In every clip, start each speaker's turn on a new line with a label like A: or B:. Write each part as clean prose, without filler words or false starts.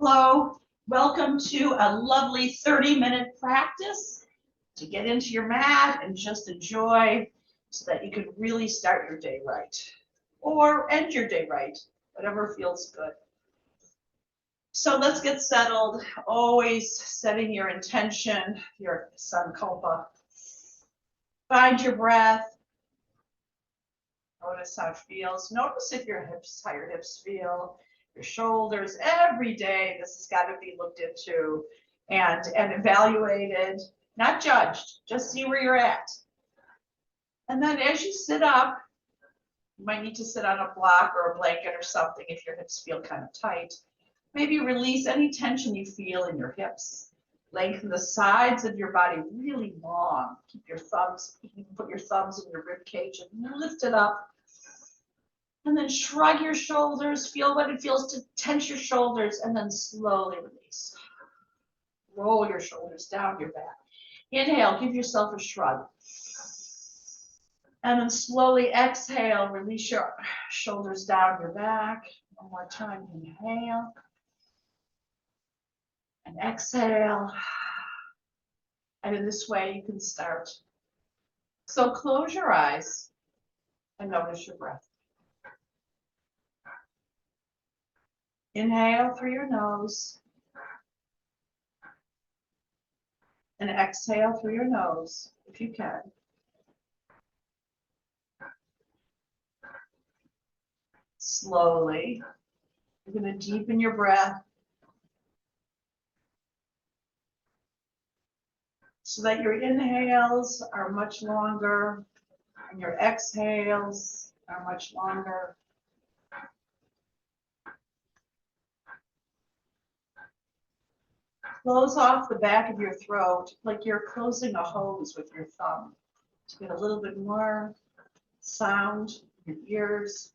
A: Hello, welcome to a lovely 30-minute practice to get into your mat and just enjoy so that you can really start your day right or end your day right, whatever feels good. So let's get settled, always setting your intention, your sankalpa. Find your breath. Notice how it feels. Notice if how your hips feel, your shoulders. Every day, this has got to be looked into and evaluated, not judged. Just see where you're at. And then as you sit up, you might need to sit on a block or a blanket or something if your hips feel kind of tight. Maybe release any tension you feel in your hips. Lengthen the sides of your body really long. Keep your thumbs, you can put your thumbs in your rib cage and lift it up. And then shrug your shoulders, feel what it feels to tense your shoulders, and then slowly release. Roll your shoulders down your back. Inhale, give yourself a shrug. And then slowly exhale, release your shoulders down your back. One more time, inhale. And exhale. And in this way, you can start. So close your eyes and notice your breath. Inhale through your nose. And exhale through your nose, if you can. Slowly, you're going to deepen your breath so that your inhales are much longer and your exhales are much longer. Close off the back of your throat like you're closing a hose with your thumb to get a little bit more sound in your ears.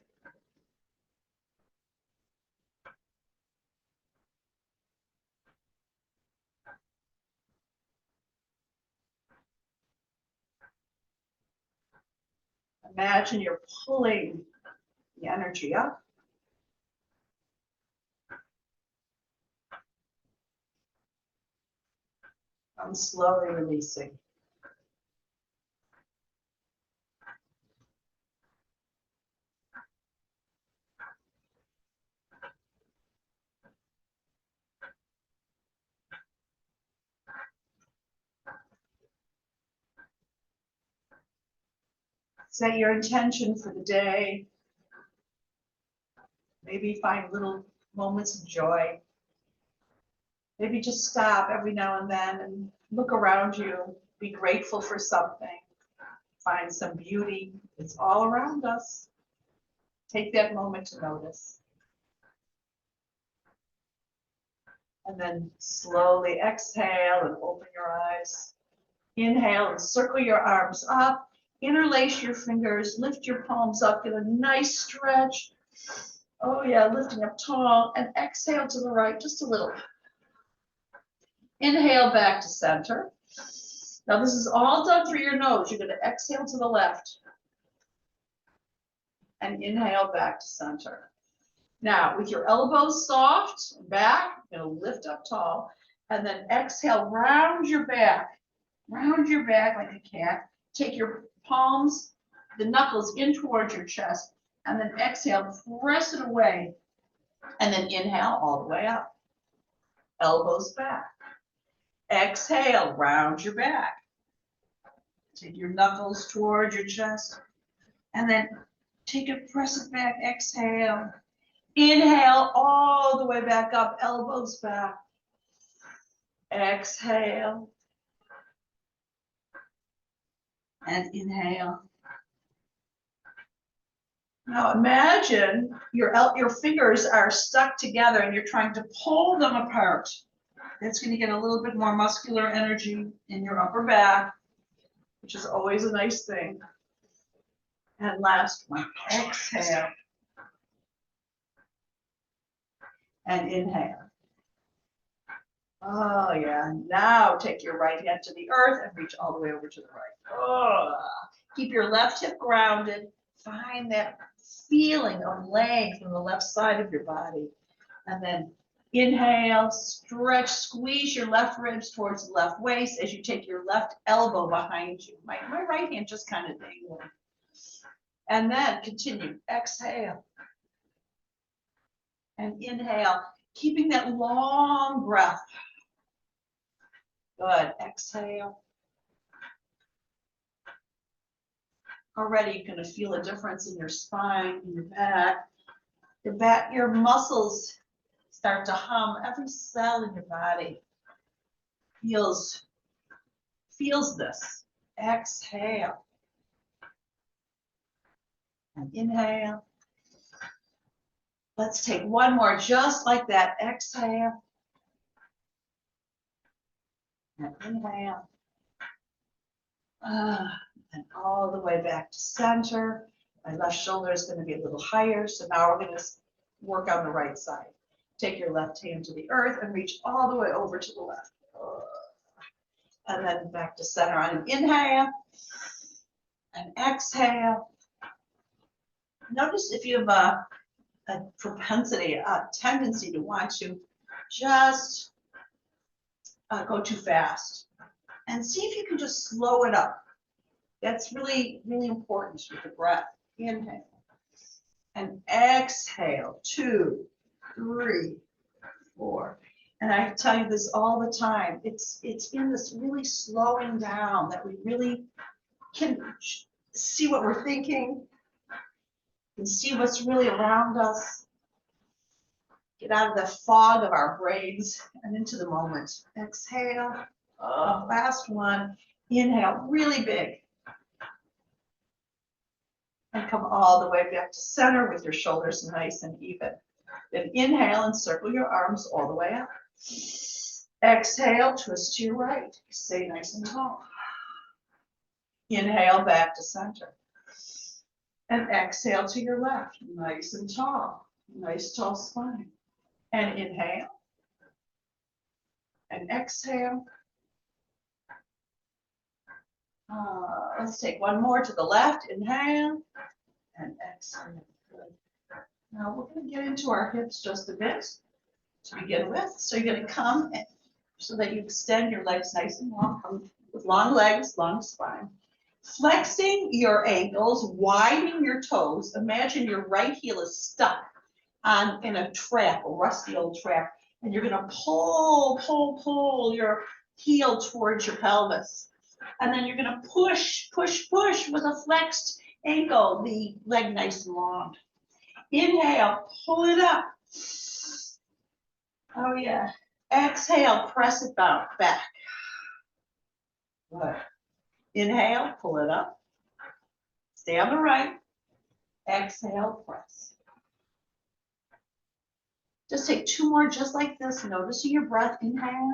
A: Imagine you're pulling the energy up. I'm slowly releasing. Set your intention for the day. Maybe find little moments of joy. Maybe just stop every now and then and look around you. Be grateful for something. Find some beauty. It's all around us. Take that moment to notice. And then slowly exhale and open your eyes. Inhale and circle your arms up. Interlace your fingers. Lift your palms up. Get a nice stretch. Oh yeah, lifting up tall. And exhale to the right just a little. Inhale back to center. Now this is all done through your nose. You're going to exhale to the left. And inhale back to center. Now with your elbows soft back, you're going to lift up tall. And then exhale, round your back. Round your back like a cat. Take your palms, the knuckles in towards your chest. And then exhale, press it away. And then inhale all the way up. Elbows back. Exhale, round your back. Take your knuckles towards your chest. And then take it, press it back, exhale. Inhale all the way back up, elbows back. Exhale. And inhale. Now imagine your fingers are stuck together and you're trying to pull them apart. That's going to get a little bit more muscular energy in your upper back, which is always a nice thing. And last one, exhale. And inhale. Oh yeah, now take your right hand to the earth and reach all the way over to the right. Oh. Keep your left hip grounded. Find that feeling of length on the left side of your body. And then Inhale, stretch, squeeze your left ribs towards the left waist as you take your left elbow behind you. My right hand just kind of dangling. And then continue, exhale. And inhale, keeping that long breath. Good, exhale. Already you're gonna feel a difference in your spine, in your back, your muscles start to hum. Every cell in your body feels this. Exhale. And inhale. Let's take one more just like that. Exhale. And inhale. And all the way back to center. My left shoulder is going to be a little higher. So now we're going to work on the right side. Take your left hand to the earth and reach all the way over to the left. And then back to center on an inhale and exhale. Notice if you have a propensity, a tendency to want to just go too fast. And see if you can just slow it up. That's really, really important with the breath. Inhale and exhale. 2, 3, 4. And I tell you this all the time. It's in this really slowing down that we really can see what we're thinking and see what's really around us. Get out of the fog of our brains and into the moment. Exhale. Oh, last one. Inhale, really big. And come all the way back to center with your shoulders nice and even. Then inhale and circle your arms all the way up. Exhale, twist to your right. Stay nice and tall. Inhale back to center. And exhale to your left, nice and tall. Nice tall spine. And inhale. And exhale. Let's take one more to the left. Inhale and exhale. Good. Now we're going to get into our hips just a bit to begin with. So you're going to come so that you extend your legs nice and long. Come with long legs, long spine. Flexing your ankles, widening your toes. Imagine your right heel is stuck in a trap, a rusty old trap, and you're going to pull your heel towards your pelvis. And then you're going to push with a flexed ankle, the leg nice and long. Inhale, pull it up. Oh yeah. Exhale, press it back. Good. Inhale, pull it up. Stay on the right. Exhale, press. Just take 2 more just like this, noticing your breath. Inhale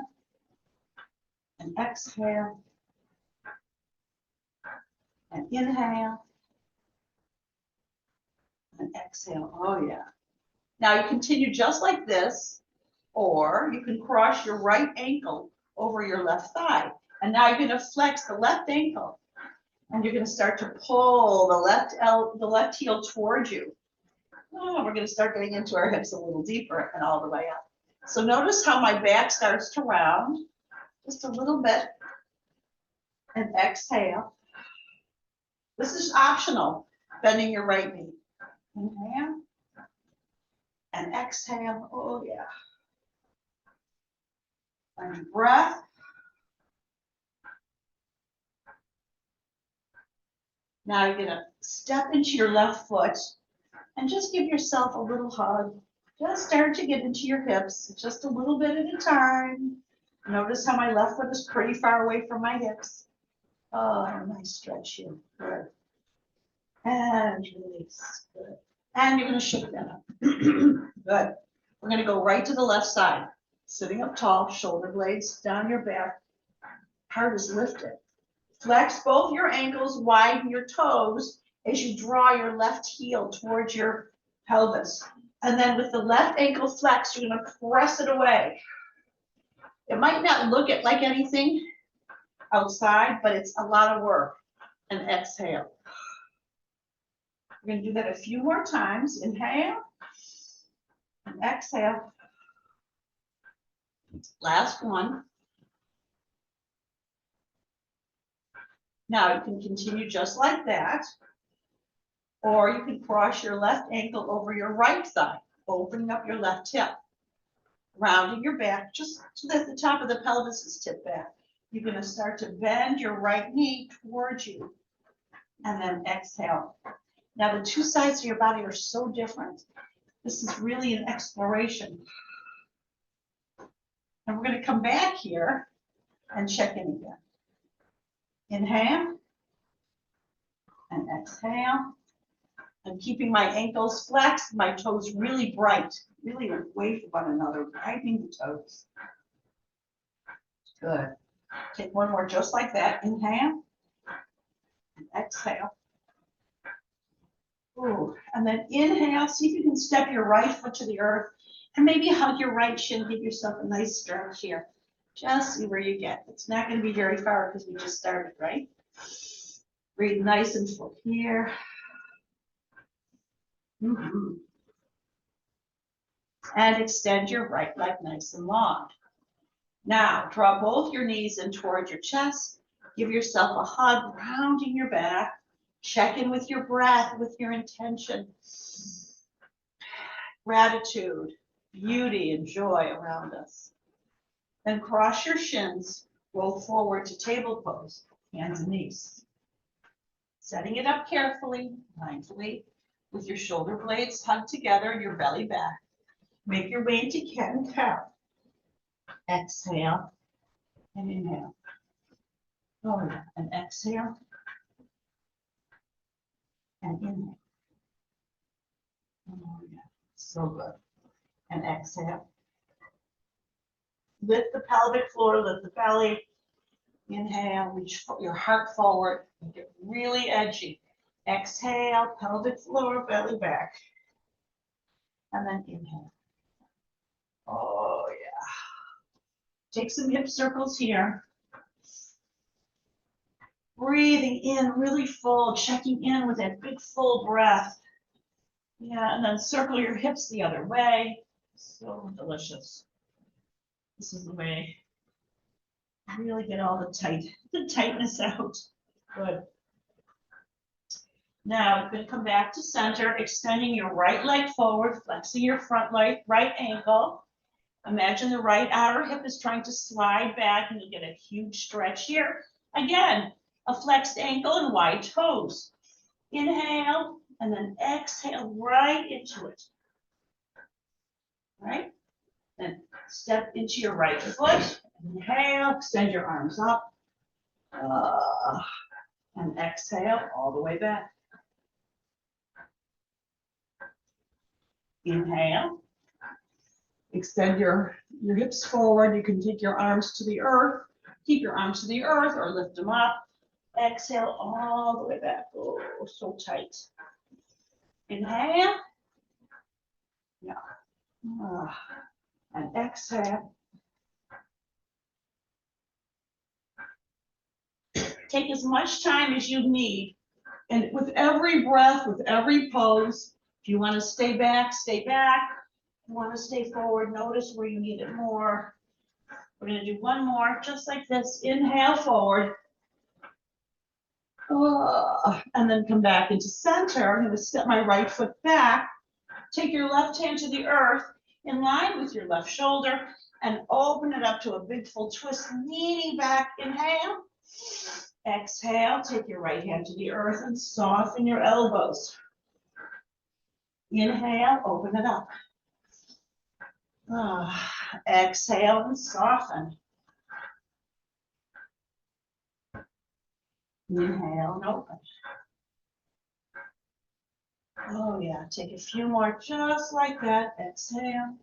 A: and exhale. And inhale and exhale. Oh yeah. Now you continue just like this, or you can cross your right ankle over your left thigh. And now you're going to flex the left ankle, and you're going to start to pull the left heel towards you. Oh, we're going to start getting into our hips a little deeper and all the way up. So notice how my back starts to round just a little bit. And exhale. This is optional, bending your right knee. Inhale and exhale. Oh yeah. And breath. Now you're gonna step into your left foot and just give yourself a little hug. Just start to get into your hips, just a little bit at a time. Notice how my left foot is pretty far away from my hips. Oh, nice stretch here. Good. And release. Good. And you're going to shake that up. Good. We're going to go right to the left side. Sitting up tall, shoulder blades down your back. Heart is lifted. Flex both your ankles, widen your toes as you draw your left heel towards your pelvis. And then with the left ankle flex, you're going to press it away. It might not look like anything outside, but it's a lot of work. And exhale. We're going to do that a few more times. Inhale and exhale. Last one. Now you can continue just like that, or you can cross your left ankle over your right thigh, opening up your left hip, rounding your back just so that the top of the pelvis is tipped back. You're going to start to bend your right knee towards you, and then exhale. Now the two sides of your body are so different. This is really an exploration. And we're going to come back here and check in again. Inhale and exhale. I'm keeping my ankles flexed, my toes really bright, really away from one another, brightening the toes. Good. Take one more just like that. Inhale and exhale. Ooh. And then inhale, see if you can step your right foot to the earth and maybe hug your right shin, give yourself a nice stretch here. Just see where you get. It's not going to be very far because we just started, right? Breathe nice and full here. And extend your right leg nice and long. Now, draw both your knees in towards your chest. Give yourself a hug, rounding your back. Check in with your breath, with your intention. Gratitude, beauty, and joy around us. Then cross your shins, roll forward to table pose, hands and knees. Setting it up carefully, mindfully, with your shoulder blades hugged together and your belly back. Make your way into cat and cow. Exhale and inhale. Oh yeah, and exhale and inhale. Oh yeah, so good. And exhale. Lift the pelvic floor, lift the belly. Inhale, reach your heart forward, make it really edgy. Exhale, pelvic floor, belly back. And then inhale. Oh yeah. Take some hip circles here. Breathing in really full, checking in with that big full breath. Yeah, and then circle your hips the other way. So delicious. This is the way. Really get all the tightness out. Good. Now you're going to come back to center, extending your right leg forward, flexing your front leg, right ankle. Imagine the right outer hip is trying to slide back and you get a huge stretch here. Again, a flexed ankle and wide toes. Inhale and then exhale right into it. Right? Then step into your right foot. Inhale, extend your arms up. And exhale all the way back. Inhale. Extend your hips forward. You can take your arms to the earth. Keep your arms to the earth or lift them up. Exhale all the way back. Oh, so tight. Inhale. Yeah. And exhale. Take as much time as you need. And with every breath, with every pose, if you want to stay back, stay back. If you want to stay forward, notice where you need it more. We're going to do one more, just like this. Inhale forward. And then come back into center. I'm going to step my right foot back. Take your left hand to the earth in line with your left shoulder and open it up to a big full twist, leaning back. Inhale. Exhale, take your right hand to the earth and soften your elbows. Inhale, open it up. Exhale and soften. Inhale and open. Oh yeah, take a few more just like that. Exhale.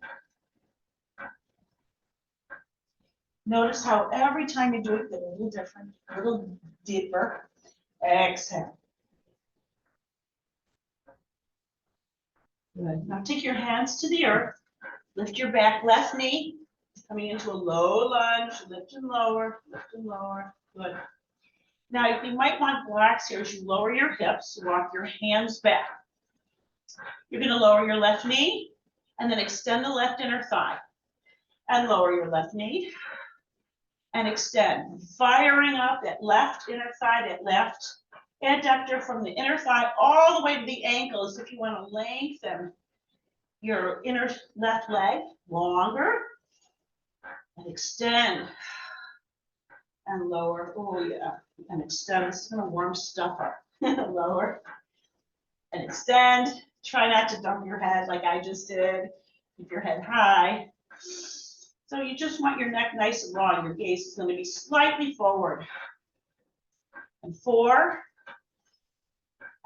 A: Notice how every time you do it, get a little different, a little deeper. Exhale. Good. Now take your hands to the earth. Lift your back left knee. Coming into a low lunge. Lift and lower. Lift and lower. Good. Now you might want to relax here as you lower your hips. Walk your hands back. You're going to lower your left knee and then extend the left inner thigh.
B: And lower your left knee. And extend, firing up that left inner thigh, that left adductor from the inner thigh all the way to the ankles. If you want to lengthen your inner left leg longer, and extend and lower. Oh yeah, and extend. It's gonna warm stuff up. Lower and extend. Try not to dump your head like I just did. Keep your head high. So you just want your neck nice and long. Your gaze is going to be slightly forward. And 4,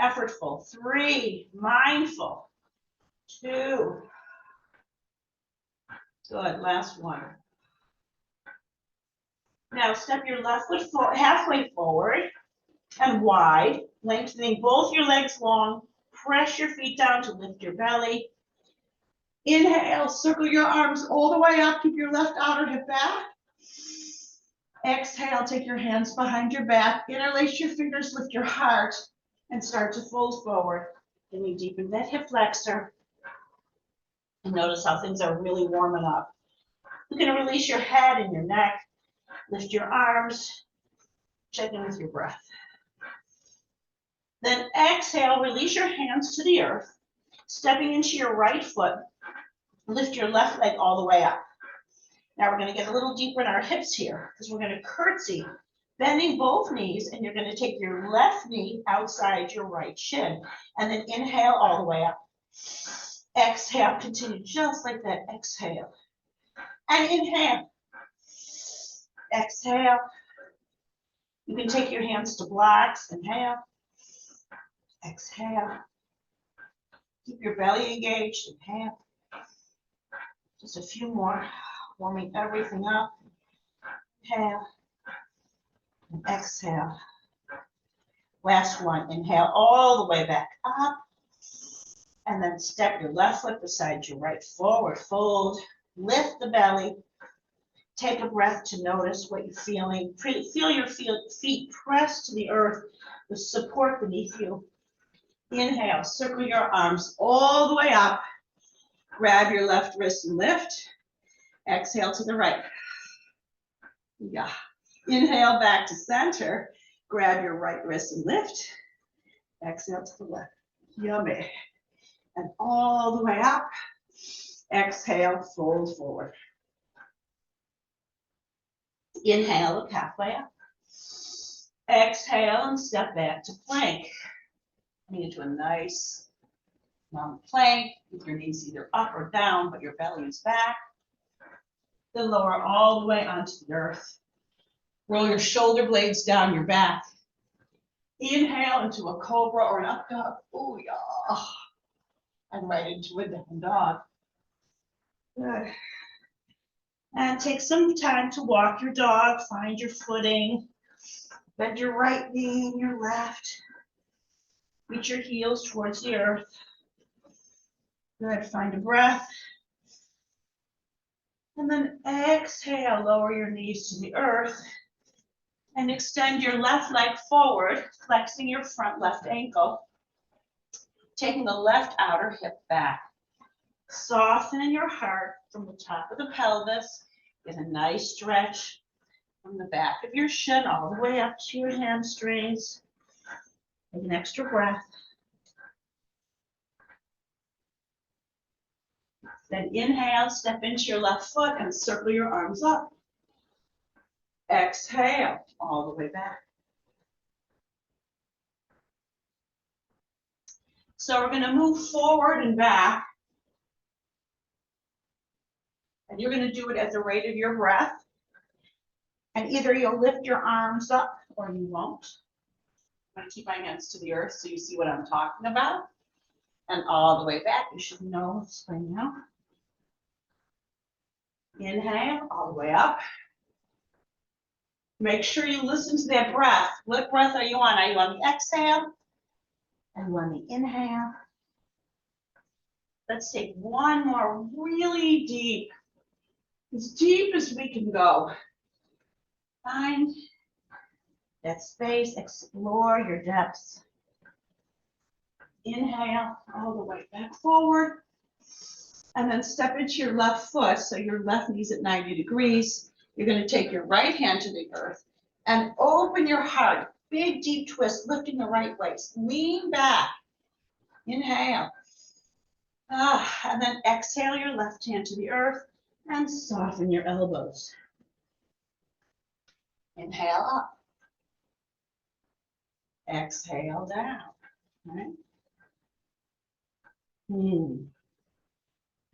B: effortful. 3, mindful. 2, good. Last one. Now step your left foot halfway forward and wide, lengthening both your legs long. Press your feet down to lift your belly. Inhale, circle your arms all the way up. Keep your left outer hip back. Exhale, take your hands behind your back. Interlace your fingers, lift your heart, and start to fold forward. Then you deepen that hip flexor. And notice how things are really warming up. You can release your head and your neck. Lift your arms. Check in with your breath. Then exhale, release your hands to the earth. Stepping into your right foot. Lift your left leg all the way up. Now we're going to get a little deeper in our hips here because we're going to curtsy, bending both knees, and you're going to take your left knee outside your right shin, and then inhale all the way up. Exhale, continue just like that. Exhale. And inhale. Exhale. You can take your hands to blocks. Inhale. Exhale. Keep your belly engaged. Inhale. Just a few more, warming everything up. Inhale and exhale. Last one, inhale all the way back up. And then step your left foot beside your right, forward fold. Lift the belly. Take a breath to notice what you're feeling. Feel your feet press to the earth with support beneath you. Inhale, circle your arms all the way up. Grab your left wrist and lift. Exhale to the right. Yeah. Inhale back to center. Grab your right wrist and lift. Exhale to the left. Yummy. And all the way up. Exhale, fold forward. Inhale, look halfway up. Exhale and step back to plank. Coming into a nice plank with your knees either up or down, but your belly is back. Then lower all the way onto the earth. Roll your shoulder blades down your back. Inhale into a cobra or an up dog. Oh yeah. And right into a down dog. Good. And take some time to walk your dog, find your footing. Bend your right knee and your left. Reach your heels towards the earth. Good, find a breath. And then exhale, lower your knees to the earth. And extend your left leg forward, flexing your front left ankle. Taking the left outer hip back. Soften in your heart from the top of the pelvis. Get a nice stretch from the back of your shin all the way up to your hamstrings. Take an extra breath. Then inhale, step into your left foot and circle your arms up. Exhale, all the way back. So we're going to move forward and back. And you're going to do it at the rate of your breath. And either you'll lift your arms up or you won't. I'm going to keep my hands to the earth so you see what I'm talking about. And all the way back. You should know this by now. Inhale, all the way up. Make sure you listen to that breath. What breath are you on? Are you on the exhale? Are you on the inhale? Let's take one more really deep as we can go. Find that space, explore your depths. Inhale, all the way back forward. And then step into your left foot, so your left knee's at 90 degrees. You're gonna take your right hand to the earth and open your heart. Big, deep twist, lifting the right waist. Lean back. Inhale. And then exhale your left hand to the earth and soften your elbows. Inhale up. Exhale down. Right?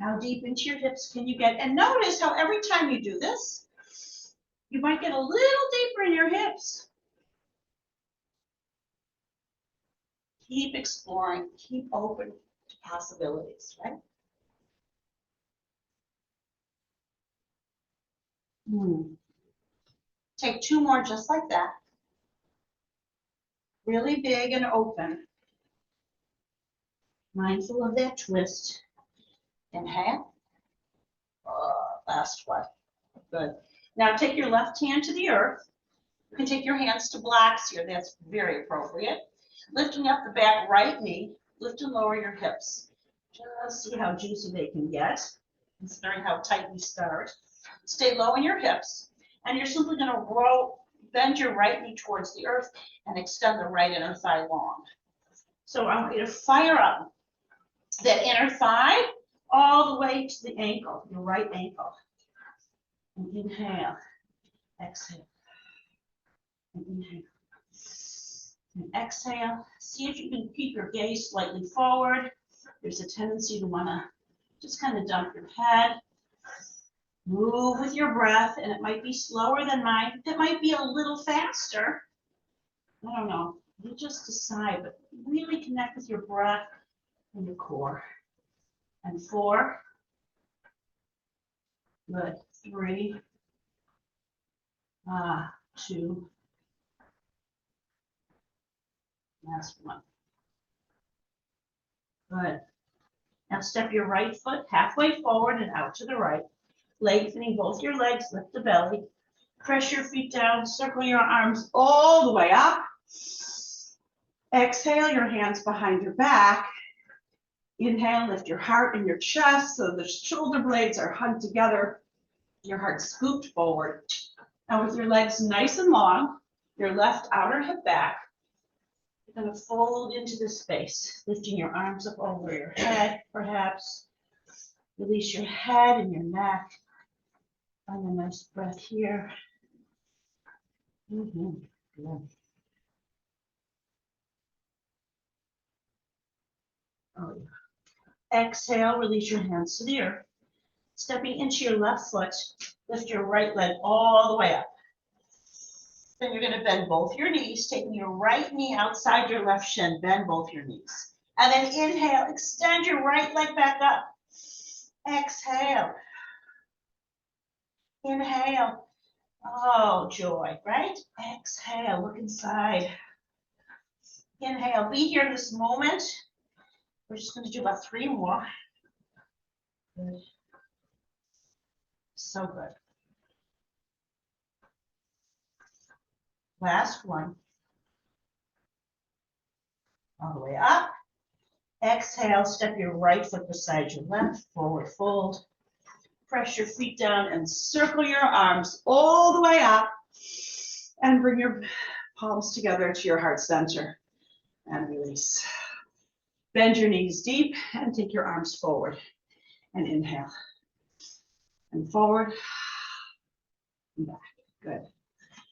B: How deep into your hips can you get? And notice how every time you do this, you might get a little deeper in your hips. Keep exploring, keep open to possibilities, right? Take 2 more just like that. Really big and open. Mindful of that twist. Inhale. Last one. Good. Now take your left hand to the earth. You can take your hands to blocks here. That's very appropriate. Lifting up the back right knee. Lift and lower your hips. Just see how juicy they can get, considering how tight we start. Stay low in your hips. And you're simply going to bend your right knee towards the earth and extend the right inner thigh long. So I want you to fire up that inner thigh all the way to the ankle, your right ankle. And inhale, exhale, and inhale, and exhale. See if you can keep your gaze slightly forward. There's a tendency to want to just kind of dump your head. Move with your breath, and it might be slower than mine. It might be a little faster. I don't know. You just decide, but really connect with your breath and your core. And 4. Good. 3. 2. Last one. Good. Now step your right foot halfway forward and out to the right. Lengthening both your legs, lift the belly. Press your feet down, circle your arms all the way up. Exhale, your hands behind your back. Inhale, lift your heart and your chest so the shoulder blades are hugged together. Your heart scooped forward. Now with your legs nice and long, your left outer hip back, you're going to fold into the space, lifting your arms up over your head, perhaps. Release your head and your neck. Find a nice breath here. Good. Oh, yeah. Exhale, release your hands to the earth. Stepping into your left foot, lift your right leg all the way up. Then you're going to bend both your knees, taking your right knee outside your left shin, bend both your knees. And then inhale, extend your right leg back up. Exhale. Inhale. Oh, joy, right? Exhale, look inside. Inhale, be here in this moment. We're just going to do about 3 more. Good. So good. Last one. All the way up. Exhale, step your right foot beside your left, forward fold. Press your feet down and circle your arms all the way up. And bring your palms together to your heart center. And release. Bend your knees deep and take your arms forward. And inhale. And forward. And back. Good.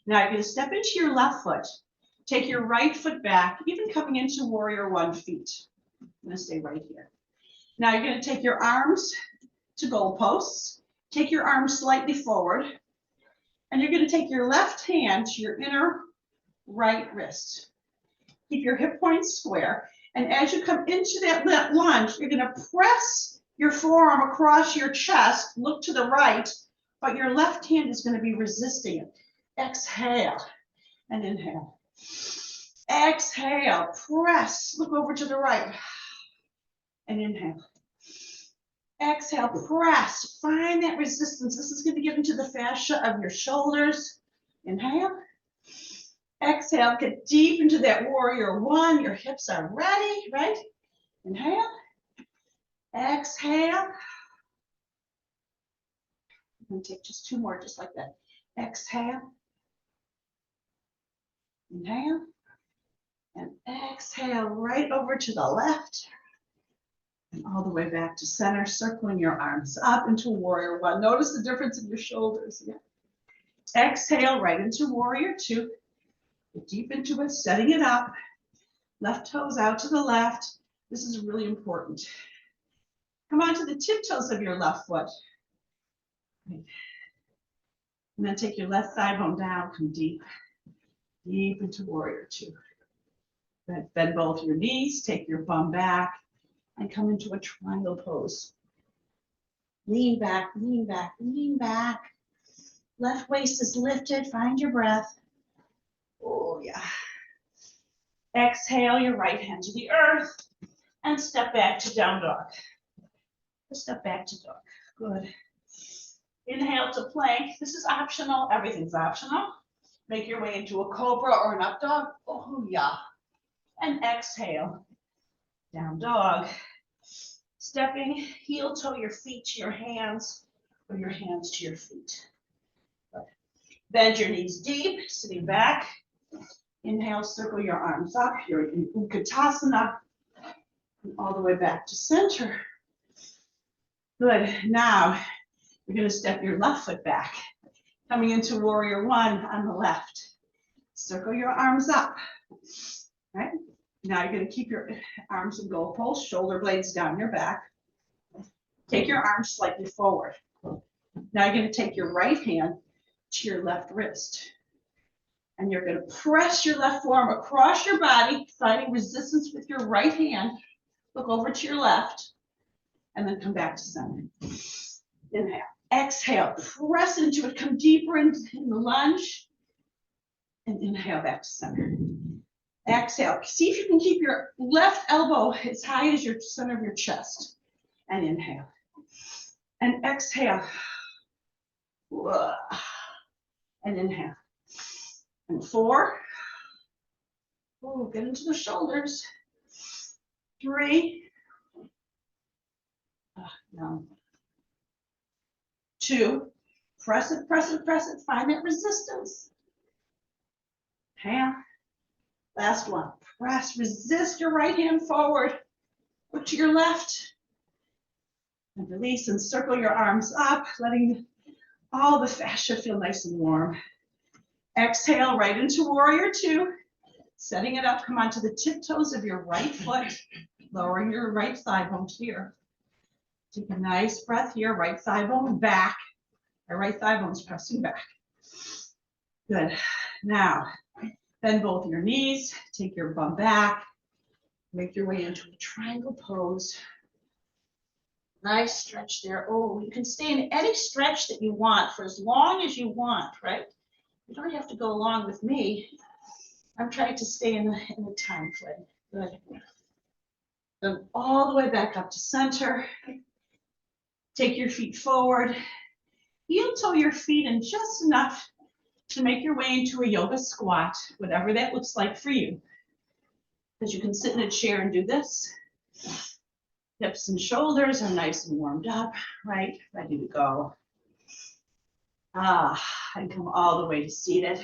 B: Now you're going to step into your left foot. Take your right foot back, even coming into warrior 1 feet. I'm going to stay right here. Now you're going to take your arms to goalposts. Take your arms slightly forward. And you're going to take your left hand to your inner right wrist. Keep your hip points square. And as you come into that lunge, you're going to press your forearm across your chest, look to the right, but your left hand is going to be resisting it. Exhale and inhale. Exhale, press, look over to the right and inhale. Exhale, press, find that resistance. This is going to get into the fascia of your shoulders. Inhale. Exhale, get deep into that warrior 1. Your hips are ready, right? Inhale. Exhale. And take just 2 more, just like that. Exhale. Inhale. And exhale right over to the left. And all the way back to center, circling your arms up into warrior one. Notice the difference in your shoulders. Yeah. Exhale right into warrior two. Get deep into it, setting it up. Left toes out to the left. This is really important. Come onto the tiptoes of your left foot. And then take your left thigh bone down, come deep, deep into warrior two. Then bend both your knees, take your bum back, and come into a triangle pose. Lean back, lean back, lean back. Left waist is lifted, find your breath. Oh yeah. Exhale your right hand to the earth and step back to down dog. Step back to dog, good. Inhale to plank, this is optional, everything's optional. Make your way into a cobra or an up dog, oh yeah. And exhale, down dog. Stepping, heel toe your feet to your hands or your hands to your feet. Bend your knees deep, sitting back. Inhale, circle your arms up. You're in Utkatasana. And all the way back to center. Good. Now, you're going to step your left foot back. Coming into warrior one on the left. Circle your arms up. Right? Now you're going to keep your arms in goal pose, shoulder blades down your back. Take your arms slightly forward. Now you're going to take your right hand to your left wrist. And you're going to press your left forearm across your body, finding resistance with your right hand. Look over to your left, and then come back to center. Inhale. Exhale. Press into it. Come deeper in the lunge. And inhale back to center. Exhale. See if you can keep your left elbow as high as your center of your chest. And inhale. And exhale. And inhale. And 4. Oh, get into the shoulders. 3. No. 2. Press it, press it, press it. Find that resistance. Hand. Last one. Press, resist your right hand forward. Look to your left. And release and circle your arms up, letting all the fascia feel nice and warm. Exhale right into warrior two. Setting it up, come onto the tiptoes of your right foot, lowering your right thigh bone to the earth. Take a nice breath here, right thigh bone back. My right thigh bone is pressing back. Good. Now, bend both your knees, take your bum back, make your way into a triangle pose. Nice stretch there. Oh, you can stay in any stretch that you want for as long as you want, right? You don't have to go along with me. I'm trying to stay in the time frame. Good. Then all the way back up to center. Take your feet forward. Heel toe your feet in just enough to make your way into a yoga squat, whatever that looks like for you. Because you can sit in a chair and do this. Hips and shoulders are nice and warmed up, right? Ready to go. And come all the way to seated.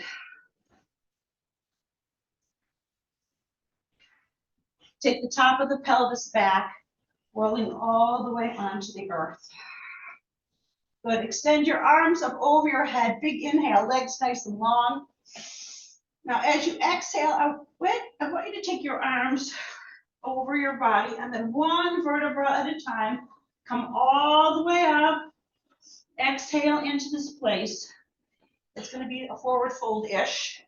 B: Take the top of the pelvis back, rolling all the way onto the earth. Good. Extend your arms up over your head. Big inhale, legs nice and long. Now, as you exhale, I want you to take your arms over your body and then one vertebra at a time. Come all the way up. Exhale into this place. It's going to be a forward fold-ish.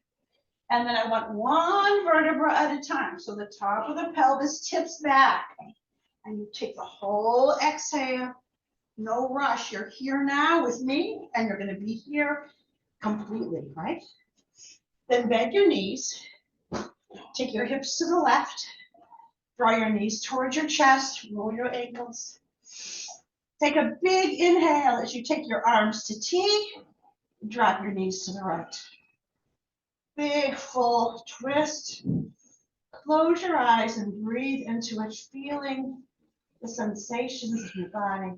B: And then I want one vertebra at a time. So the top of the pelvis tips back. And you take the whole exhale. No rush. You're here now with me, and you're going to be here completely, right? Then bend your knees. Take your hips to the left. Draw your knees towards your chest. Roll your ankles. Take a big inhale as you take your arms to T. Drop your knees to the right. Big, full twist. Close your eyes and breathe into it, feeling the sensations of your body.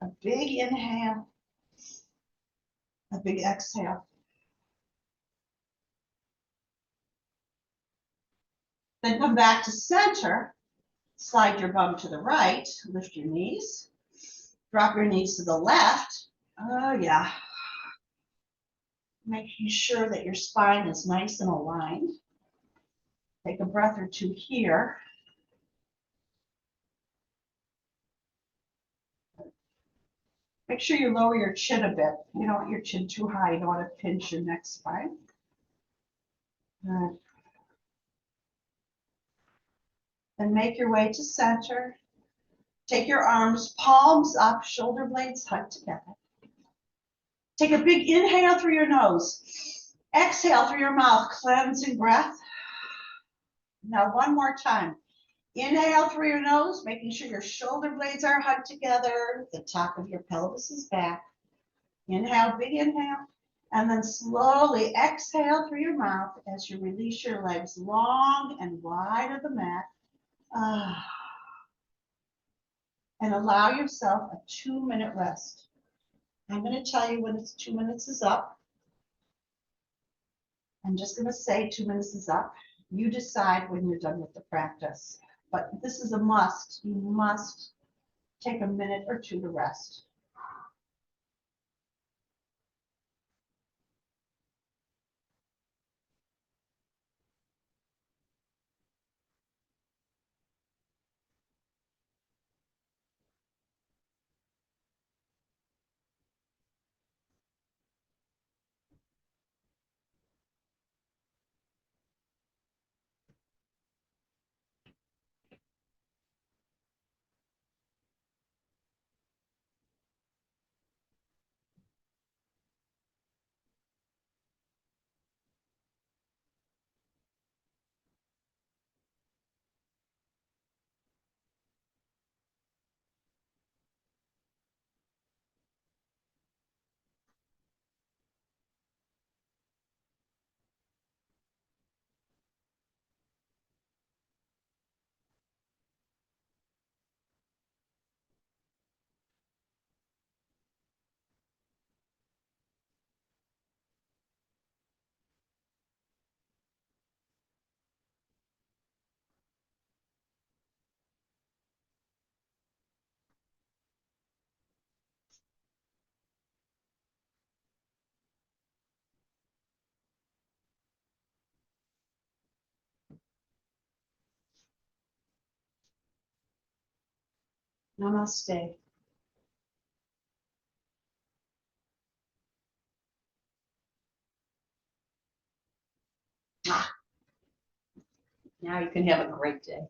B: A big inhale A big exhale. Then come back to center. Slide your bum to the right. Lift your knees. Drop your knees to the left. Oh, yeah. Making sure that your spine is nice and aligned. Take a breath or two here. Make sure you lower your chin a bit. You don't want your chin too high. You don't want to pinch your neck spine. Good. Then make your way to center. Take your arms, palms up, shoulder blades hugged together. Take a big inhale through your nose. Exhale through your mouth, cleansing breath. Now one more time. Inhale through your nose, making sure your shoulder blades are hugged together. The top of your pelvis is back. Inhale, big inhale. And then slowly exhale through your mouth as you release your legs long and wide of the mat. And allow yourself a 2-minute rest. I'm going to tell you when it's 2 minutes is up. I'm just going to say 2 minutes is up. You decide when you're done with the practice. But this is a must. You must take a minute or two to rest. Namaste. Now you can have a great day.